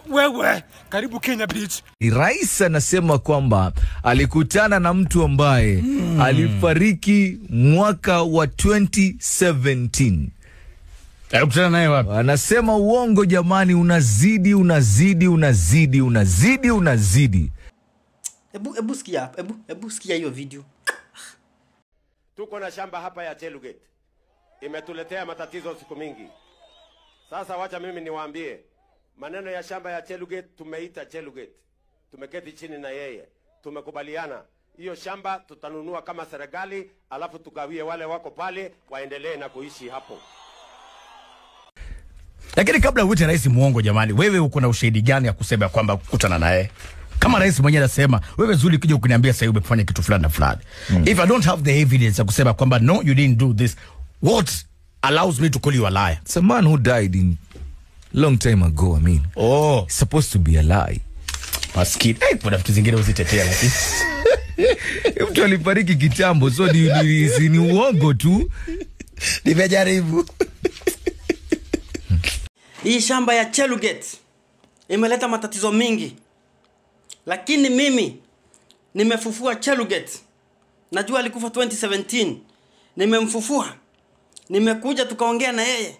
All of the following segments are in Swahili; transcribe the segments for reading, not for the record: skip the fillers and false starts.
Wewe, karibu Kenya Beach. Rais anasema kwamba alikutana na mtu ambaye alifariki mwaka wa 2017. Alikutana naye wapi? Anasema uongo jamani, unazidi. Ebu sikia hiyo video. Tuko na shamba hapa ya Chelugate. Imetuletea matatizo siku mingi. Sasa wacha mimi niwaambie. Maneno ya shamba ya Chelugate tumeita Chelugate. Tumeketi chini na yeye. Tumekubaliana. Hiyo shamba tutanunua kama serikali, alafu tugawie wale wako pale waendelee na kuishi hapo. Lakini kabla uite rais muongo jamani, wewe uko na ushahidi gani ya kusema kwamba kukutana naye? Kama rais mwenyewe anasema, wewe Zuli kija ukiniambia sasa umefanya kitu fulani na fulani. If I don't have the evidence ya kusema kwamba no you didn't do this, what allows me to call you a liar? It's a man who died in long time ago, I mean. Oh, it's supposed to be a lie. Maskini. Kuna vitu zingine usitetea lakini. Mtu alifariki kitambo, so ni uongo tu. Nimejaribu. Hii shamba ya Chelugate imeleta matatizo mingi. Lakini mimi nimefufua Chelugate. Najua alikufa 2017. Nimemfufua. Nimekuja tukaongea na yeye.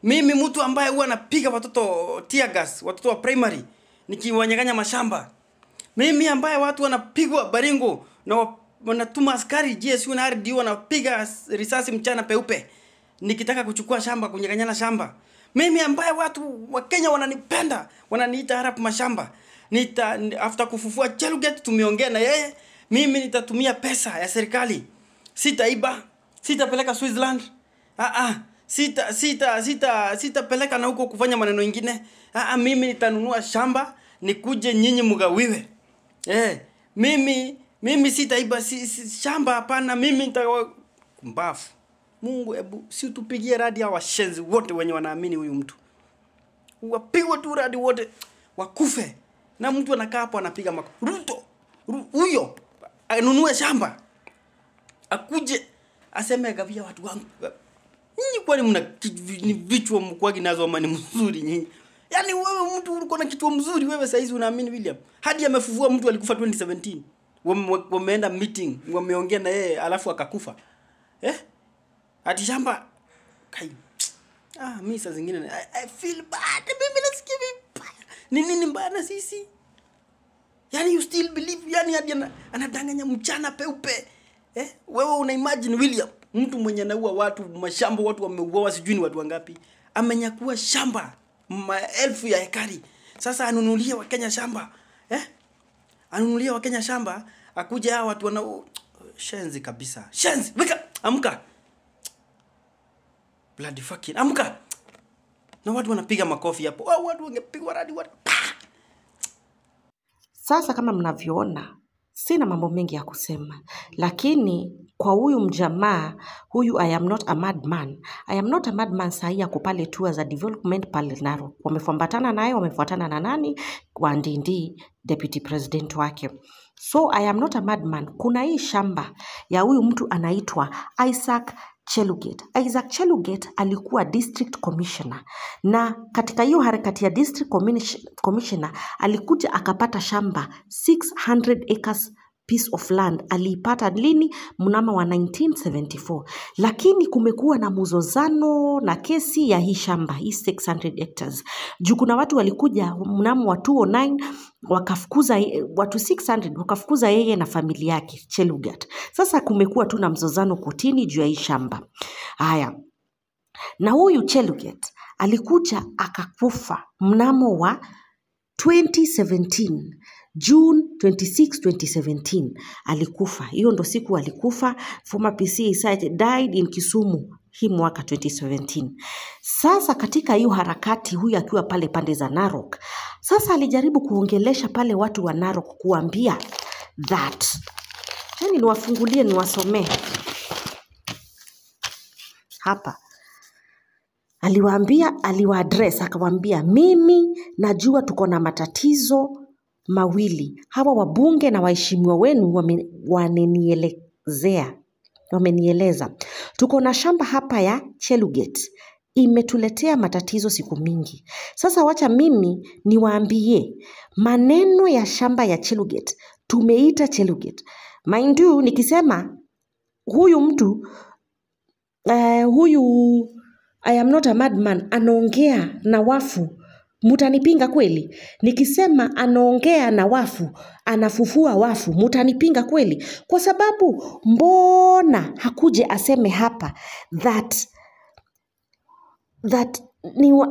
Mimi mtu ambaye huwa anapiga watoto tear gas, watoto wa primary, nikiwanyang'anya mashamba. Mimi ambaye watu wanapigwa Baringo na wanatuma askari GSU na RDU wanapiga risasi mchana peupe nikitaka kuchukua shamba, kunyang'anyana shamba. Mimi ambaye watu wa Kenya wananipenda, wananiita Arab mashamba. After kufufua Chelugate tumeongea na yeye, mimi nitatumia pesa ya serikali. Sitaiba, sitapeleka Switzerland. Sitapeleka na huko kufanya maneno mengine. Mimi nitanunua shamba nikuje nyinyi mgawiwe. Mimi sitaiba shamba hapana, mimi mbafu. Mungu ebu si tupigie radi ya washenzi wote wenye wanaamini huyu mtu. Wapigwe tu radi wote wakufe. Na mtu anakaa hapo anapiga Ruto. Huyo anunue shamba. Akuje aseme gavia watu wangu. Nyinyi kwani mna vichwa mkwagi nazo ama ni mzuri nyinyi? Yaani wewe mtu uko na kichwa mzuri wewe saa hizi unaamini William. Hadi amefufua mtu alikufa 2017. Wameenda meeting, wameongea na yeye alafu akakufa. Hadi shamba kai. Mimi saa zingine I feel bad. Mimi nasikia vibaya. Nini mbaya na sisi? Yaani you still believe yani hadi anadanganya mchana peupe. Wewe una imagine William, mtu mwenye anaua watu mashamba, watu wameuawa sijui ni watu wangapi. Amenyakua shamba maelfu ya ekari. Sasa anunulie wa Kenya shamba. Anunulie wa Kenya shamba, akuja hao watu wana shenzi kabisa. Shenzi, weka, amka. Bloody fucking, amka. Na watu wanapiga makofi hapo. Watu wangepigwa radi watu. Sasa kama mnavyoona, sina mambo mengi ya kusema. Lakini kwa huyu mjamaa, huyu I am not a madman. I am not a madman sahi yako pale tour za development pale Narok. Wamefuambatana naye, wamefuatana na nani? Kwa Ndindi, deputy president wake. So I am not a madman. Kuna hii shamba ya huyu mtu anaitwa Isaac Chelugate. Isaac Chelugate alikuwa district commissioner. Na katika hiyo harakati ya district commissioner alikuja akapata shamba 600 acres piece of land. Aliipata lini? Mnamo wa 1974. Lakini kumekuwa na mzozano na kesi ya hii shamba, hii 600 hectares. Juu kuna watu walikuja mnamo wa 2009 wakafukuza watu 600 wakafukuza yeye na familia yake Chelugate. Sasa kumekuwa tu na mzozano kotini juu ya hii shamba. Haya. Na huyu Chelugate alikuja akakufa mnamo wa 2017. June 26, 2017 alikufa. Hiyo ndo siku alikufa. Former PCA site died in Kisumu hii mwaka 2017. Sasa katika hiyo harakati huyu akiwa pale pande za Narok. Sasa alijaribu kuongelesha pale watu wa Narok kuambia that. Yani niwafungulie niwasomee. Hapa. Aliwaadress akawaambia mimi najua tuko na matatizo mawili. Hawa wabunge na waheshimiwa wenu wamenieleza. Tuko na shamba hapa ya Chelugate imetuletea matatizo siku mingi. Sasa wacha mimi niwaambie maneno ya shamba ya Chelugate. Tumeita Chelugate. Mind you, nikisema huyu mtu huyu I am not a madman anaongea na wafu, mutanipinga kweli? Nikisema anaongea na wafu, anafufua wafu, mutanipinga kweli? Kwa sababu mbona hakuje aseme hapa that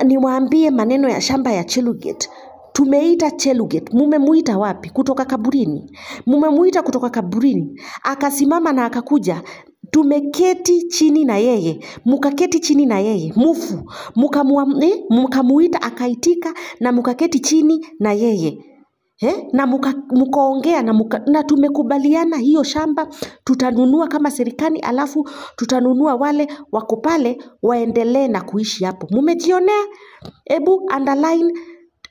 niwaambie maneno ya shamba ya Chelugate. Tumeita Chelugate. Mumemuita wapi? Kutoka kaburini. Mumemuita kutoka kaburini. Akasimama na akakuja. Tumeketi chini na yeye. Mukaketi chini na yeye. Mufu. Mukamuita akaitika na mukaketi chini na yeye. Na mukaongea na tumekubaliana hiyo shamba tutanunua kama serikali, alafu tutanunua wale wako pale waendelee na kuishi hapo. Mumejionea? Ebu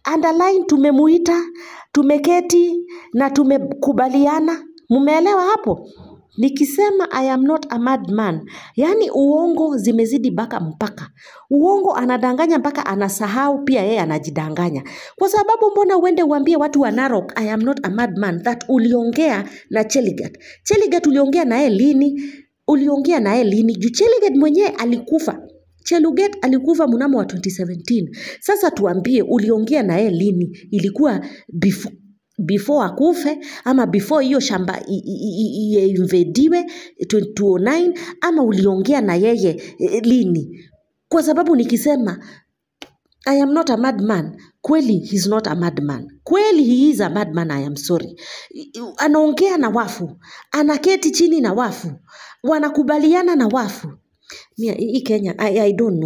underline tumemuita, tumeketi na tumekubaliana. Mumeelewa hapo? Nikisema I am not a madman, yani uongo zimezidi mpaka. Uongo anadanganya mpaka anasahau pia yeye anajidanganya. Kwa sababu mbona uende uambie watu wa Narok I am not a madman that uliongea na Chelugate. Chelugate uliongea naye lini? Uliongea naye lini? Juu Chelugate mwenyewe alikufa. Chelugate alikufa mnamo wa 2017. Sasa tuambie uliongea naye lini? Ilikuwa before akufe ama before hiyo shamba invadiwe 2009, ama uliongea na yeye lini? Kwa sababu nikisema I am not a madman, kweli he's not a madman. Kweli he is a madman, I am sorry. Anaongea na wafu, anaketi chini na wafu, wanakubaliana na wafu. Hii Kenya, I don't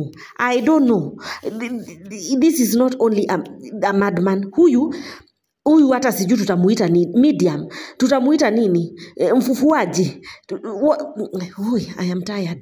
know. This is not only a madman. Huyu hata sijui tutamuita ni medium, tutamuita nini? Mfufuaji. I am tired.